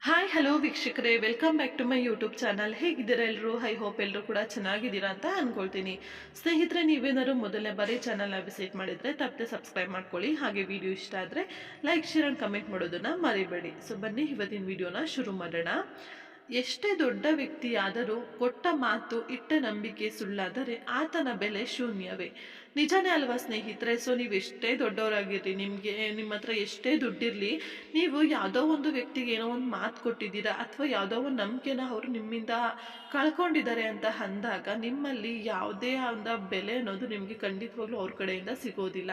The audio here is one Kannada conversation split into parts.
ಹಾಯ್ ಹಲೋ ವೀಕ್ಷಕರೇ, welcome back to my YouTube channel. ಹೇಗಿದ್ದೀರಾ ಎಲ್ಲರೂ? ಐ ಹೋಪ್ ಎಲ್ಲರೂ ಕೂಡ ಚೆನ್ನಾಗಿದ್ದೀರಾ ಅಂತ ಅನ್ಕೊಳ್ತೀನಿ. ಸ್ನೇಹಿತರೆ, ನೀವೇನಾದ್ರು ಮೊದಲನೇ ಬಾರಿ ಚಾನಲ್ನ ವಿಸಿಟ್ ಮಾಡಿದರೆ ತಪ್ಪದೆ ಸಬ್ಸ್ಕ್ರೈಬ್ ಮಾಡ್ಕೊಳ್ಳಿ. ಹಾಗೆ ವಿಡಿಯೋ ಇಷ್ಟ ಆದರೆ ಲೈಕ್ ಶೇರ್ ಆ್ಯಂಡ್ ಕಮೆಂಟ್ ಮಾಡೋದನ್ನು ಮರಿಬೇಡಿ. ಸೊ ಬನ್ನಿ ಇವತ್ತಿನ ವಿಡಿಯೋನ ಶುರು ಮಾಡೋಣ. ಎಷ್ಟೇ ದೊಡ್ಡ ವ್ಯಕ್ತಿಯಾದರೂ ಕೊಟ್ಟ ಮಾತು ಇಟ್ಟ ನಂಬಿಕೆ ಸುಳ್ಳಾದರೆ ಆತನ ಬೆಲೆ ಶೂನ್ಯವೇ. ನಿಜಾನೇ ಅಲ್ವಾ ಸ್ನೇಹಿತರೆ? ಸೊ ನೀವು ಎಷ್ಟೇ ದೊಡ್ಡವರಾಗಿರ್ರಿ, ನಿಮ್ಮ ಹತ್ರ ಎಷ್ಟೇ ದುಡ್ಡಿರಲಿ, ನೀವು ಯಾವುದೋ ಒಂದು ವ್ಯಕ್ತಿಗೆ ಏನೋ ಒಂದು ಮಾತು ಕೊಟ್ಟಿದ್ದೀರಾ ಅಥವಾ ಯಾವುದೋ ಒಂದು ನಂಬಿಕೆನ ಅವರು ನಿಮ್ಮಿಂದ ಕಳ್ಕೊಂಡಿದ್ದಾರೆ ಅಂತ ಅಂದಾಗ ನಿಮ್ಮಲ್ಲಿ ಯಾವುದೇ ಒಂದು ಬೆಲೆ ಅನ್ನೋದು ನಿಮಗೆ ಖಂಡಿತವಾಗ್ಲೂ ಅವ್ರ ಕಡೆಯಿಂದ ಸಿಗೋದಿಲ್ಲ.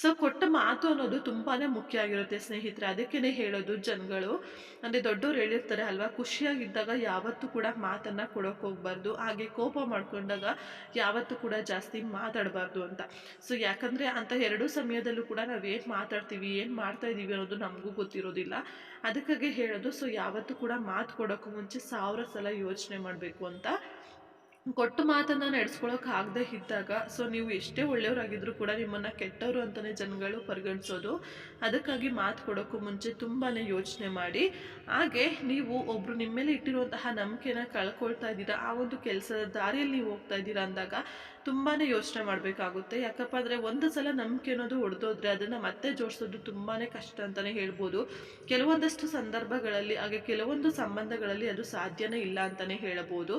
ಸೊ ಕೊಟ್ಟ ಮಾತು ಅನ್ನೋದು ತುಂಬಾನೇ ಮುಖ್ಯ ಆಗಿರುತ್ತೆ ಸ್ನೇಹಿತರೆ. ಅದಕ್ಕೇನೆ ಹೇಳೋದು ಜನಗಳು, ಅಂದ್ರೆ ದೊಡ್ಡೋರು ಹೇಳಿರ್ತಾರೆ ಅಲ್ವಾ, ಖುಷಿಯಾಗಿದ್ದಾಗ ಯಾವತ್ತೂ ಕೂಡ ಮಾತನ್ನ ಕೊಡೋಕೆ ಹೋಗ್ಬಾರ್ದು, ಹಾಗೆ ಕೋಪ ಮಾಡ್ಕೊಂಡಾಗ ಯಾವತ್ತೂ ಕೂಡ ಜಾಸ್ತಿ ಮಾತಾಡಬಾರ್ದು ಅಂತ. ಸೊ ಯಾಕಂದ್ರೆ ಅಂತ ಎರಡು ಸಮಯದಲ್ಲೂ ಕೂಡ ನಾವೇನ್ ಮಾತಾಡ್ತೀವಿ, ಏನ್ ಮಾಡ್ತಾ ಇದೀವಿ ಅನ್ನೋದು ನಮಗೂ ಗೊತ್ತಿರೋದಿಲ್ಲ. ಅದಕ್ಕಾಗಿ ಹೇಳೋದು, ಸೊ ಯಾವತ್ತೂ ಕೂಡ ಮಾತು ಕೊಡೋಕ್ಕೂ ಮುಂಚೆ 1000 ಸಲ ಯೋಚನೆ ಮಾಡಬೇಕು ಅಂತ. ಕೊಟ್ಟ ಮಾತನ್ನ ನಡೆಸ್ಕೊಳಕ್ ಆಗದೆ ಇದ್ದಾಗ, ಸೊ ನೀವು ಎಷ್ಟೇ ಒಳ್ಳೆಯವರಾಗಿದ್ರು ಕೂಡ ನಿಮ್ಮನ್ನ ಕೆಟ್ಟವರು ಅಂತಾನೆ ಜನಗಳು ಪರಿಗಣಿಸೋದು. ಅದಕ್ಕಾಗಿ ಮಾತು ಕೊಡೋಕ್ಕೂ ಮುಂಚೆ ತುಂಬಾನೇ ಯೋಚನೆ ಮಾಡಿ. ಹಾಗೆ ನೀವು ಒಬ್ರು ನಿಮ್ಮ ಮೇಲೆ ಇಟ್ಟಿರುವಂತಹ ನಂಬಿಕೆನ ಕಳ್ಕೊಳ್ತಾ ಇದ್ದೀರಾ, ಆ ಒಂದು ಕೆಲಸದ ದಾರಿಯಲ್ಲಿ ನೀವು ಹೋಗ್ತಾ ಇದ್ದೀರಾ ಅಂದಾಗ ತುಂಬಾನೇ ಯೋಚನೆ ಮಾಡಬೇಕಾಗುತ್ತೆ. ಯಾಕಪ್ಪ ಅಂದ್ರೆ ಒಂದು ಸಲ ನಂಬಿಕೆ ಅನ್ನೋದು ಒಡೆದೋದ್ರೆ ಅದನ್ನ ಮತ್ತೆ ಜೋಡಿಸೋದು ತುಂಬಾನೇ ಕಷ್ಟ ಅಂತಾನೆ ಹೇಳ್ಬೋದು. ಕೆಲವೊಂದಷ್ಟು ಸಂದರ್ಭಗಳಲ್ಲಿ, ಹಾಗೆ ಕೆಲವೊಂದು ಸಂಬಂಧಗಳಲ್ಲಿ ಅದು ಸಾಧ್ಯನೇ ಇಲ್ಲ ಅಂತಾನೆ ಹೇಳಬಹುದು.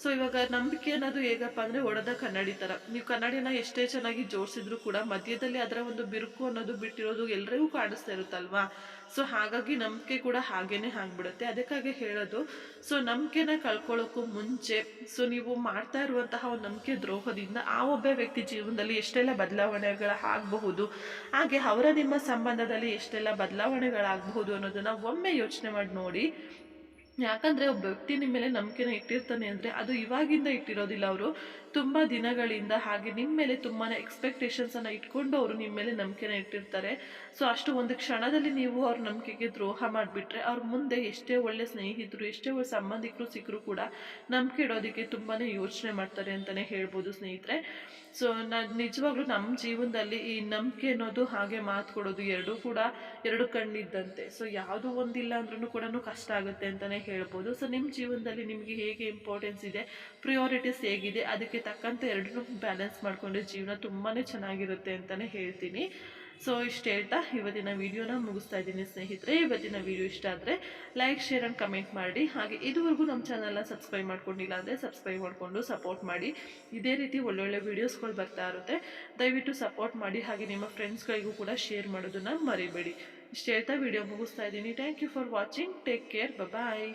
ಸೊ ಇವಾಗ ನಂಬಿಕೆ ಅನ್ನೋದು ಹೇಗಪ್ಪ ಅಂದ್ರೆ ಒಡೆದ ಕನ್ನಡಿ ತರ. ನೀವು ಕನ್ನಡಿನ ಎಷ್ಟೇ ಚೆನ್ನಾಗಿ ಜೋಡಿಸಿದ್ರು ಕೂಡ ಮಧ್ಯದಲ್ಲಿ ಅದರ ಒಂದು ಬಿರುಕು ಅನ್ನೋದು ಬಿಟ್ಟಿರೋದು ಎಲ್ರಿಗೂ ಕಾಣಿಸ್ತಾ ಇರುತ್ತಲ್ವಾ. ಸೊ ಹಾಗಾಗಿ ನಂಬಿಕೆ ಕೂಡ ಹಾಗೇನೆ ಆಗ್ಬಿಡುತ್ತೆ. ಅದಕ್ಕಾಗಿ ಹೇಳೋದು, ಸೊ ನಂಬಿಕೆನ ಕಳ್ಕೊಳ್ಳೋಕ್ಕೂ ಮುಂಚೆ, ಸೊ ನೀವು ಮಾಡ್ತಾ ಇರುವಂತಹ ಒಂದು ನಂಬಿಕೆ ದ್ರೋಹದಿಂದ ಆ ಒಬ್ಬ ವ್ಯಕ್ತಿ ಜೀವನದಲ್ಲಿ ಎಷ್ಟೆಲ್ಲ ಬದಲಾವಣೆಗಳ ಆಗಬಹುದು, ಹಾಗೆ ಅವರ ನಿಮ್ಮ ಸಂಬಂಧದಲ್ಲಿ ಎಷ್ಟೆಲ್ಲ ಬದಲಾವಣೆಗಳಾಗಬಹುದು ಅನ್ನೋದನ್ನ ಒಮ್ಮೆ ಯೋಚನೆ ಮಾಡಿ ನೋಡಿ. ಯಾಕಂದ್ರೆ ಒಬ್ಬ ವ್ಯಕ್ತಿ ನಿಮ್ಮ ಮೇಲೆ ನಂಬಿಕೆನ ಇಟ್ಟಿರ್ತಾನೆ ಅಂದ್ರೆ ಅದು ಇವಾಗಿಂದ ಇಟ್ಟಿರೋದಿಲ್ಲ. ಅವರು ತುಂಬಾ ದಿನಗಳಿಂದ, ಹಾಗೆ ನಿಮ್ಮ ಮೇಲೆ ತುಂಬಾನೇ ಎಕ್ಸ್ಪೆಕ್ಟೇಷನ್ಸ್ ಅನ್ನ ಇಟ್ಕೊಂಡು ಅವರು ನಿಮ್ಮ ಮೇಲೆ ನಂಬಿಕೆನ ಇಟ್ಟಿರ್ತಾರೆ. ಸೊ ಅಷ್ಟು ಒಂದು ಕ್ಷಣದಲ್ಲಿ ನೀವು ಅವ್ರ ನಂಬಿಕೆಗೆ ದ್ರೋಹ ಮಾಡಿಬಿಟ್ರೆ, ಅವ್ರ ಮುಂದೆ ಎಷ್ಟೇ ಒಳ್ಳೆ ಸ್ನೇಹಿತರು, ಎಷ್ಟೇ ಒಳ್ಳೆ ಸಂಬಂಧಿಕರು ಸಿಕ್ಕರು ಕೂಡ ನಂಬಿಕೆ ಇಡೋದಕ್ಕೆ ತುಂಬಾನೇ ಯೋಚನೆ ಮಾಡ್ತಾರೆ ಅಂತಾನೆ ಹೇಳ್ಬೋದು ಸ್ನೇಹಿತರೆ. ಸೊ ನಿಜವಾಗ್ಲೂ ನಮ್ಮ ಜೀವನದಲ್ಲಿ ಈ ನಂಬಿಕೆ ಅನ್ನೋದು ಹಾಗೆ ಮಾತು ಕೊಡೋದು ಎರಡೂ ಕೂಡ ಎರಡು ಕಣ್ಣಿದ್ದಂತೆ. ಸೊ ಯಾವುದು ಒಂದಿಲ್ಲ ಅಂದ್ರೂ ಕೂಡ ಕಷ್ಟ ಆಗುತ್ತೆ ಅಂತಾನೆ ಹೇಳ್ಬೋದು. ಸೊ ನಿಮ್ಮ ಜೀವನದಲ್ಲಿ ನಿಮಗೆ ಹೇಗೆ ಇಂಪಾರ್ಟೆನ್ಸ್ ಇದೆ, ಪ್ರಿಯಾರಿಟೀಸ್ ಹೇಗಿದೆ, ಅದಕ್ಕೆ ತಕ್ಕಂತೆ ಎರಡನ್ನೂ ಬ್ಯಾಲೆನ್ಸ್ ಮಾಡಿಕೊಂಡ್ರೆ ಜೀವನ ತುಂಬಾ ಚೆನ್ನಾಗಿರುತ್ತೆ ಅಂತಲೇ ಹೇಳ್ತೀನಿ. ಸೊ ಇಷ್ಟು ಹೇಳ್ತಾ ಇವತ್ತಿನ ವಿಡಿಯೋನ ಮುಗಿಸ್ತಾ ಇದ್ದೀನಿ ಸ್ನೇಹಿತರೆ. ಇವತ್ತಿನ ವಿಡಿಯೋ ಇಷ್ಟ ಆದರೆ ಲೈಕ್ ಶೇರ್ ಆ್ಯಂಡ್ ಕಮೆಂಟ್ ಮಾಡಿ. ಹಾಗೆ ಇದುವರೆಗೂ ನಮ್ಮ ಚಾನಲ್ನ ಸಬ್ಸ್ಕ್ರೈಬ್ ಮಾಡ್ಕೊಂಡಿಲ್ಲ ಅಂದರೆ ಸಬ್ಸ್ಕ್ರೈಬ್ ಮಾಡಿಕೊಂಡು ಸಪೋರ್ಟ್ ಮಾಡಿ. ಇದೇ ರೀತಿ ಒಳ್ಳೊಳ್ಳೆ ವೀಡಿಯೋಸ್ಗಳು ಬರ್ತಾ ಇರುತ್ತೆ, ದಯವಿಟ್ಟು ಸಪೋರ್ಟ್ ಮಾಡಿ. ಹಾಗೆ ನಿಮ್ಮ ಫ್ರೆಂಡ್ಸ್ಗಳಿಗೂ ಕೂಡ ಶೇರ್ ಮಾಡೋದನ್ನು ಮರಿಬೇಡಿ. ಇಷ್ಟು ಹೇಳ್ತಾ ವಿಡಿಯೋ ಮುಗಿಸ್ತಾ ಇದ್ದೀನಿ. Thank you for watching. Take care. Bye.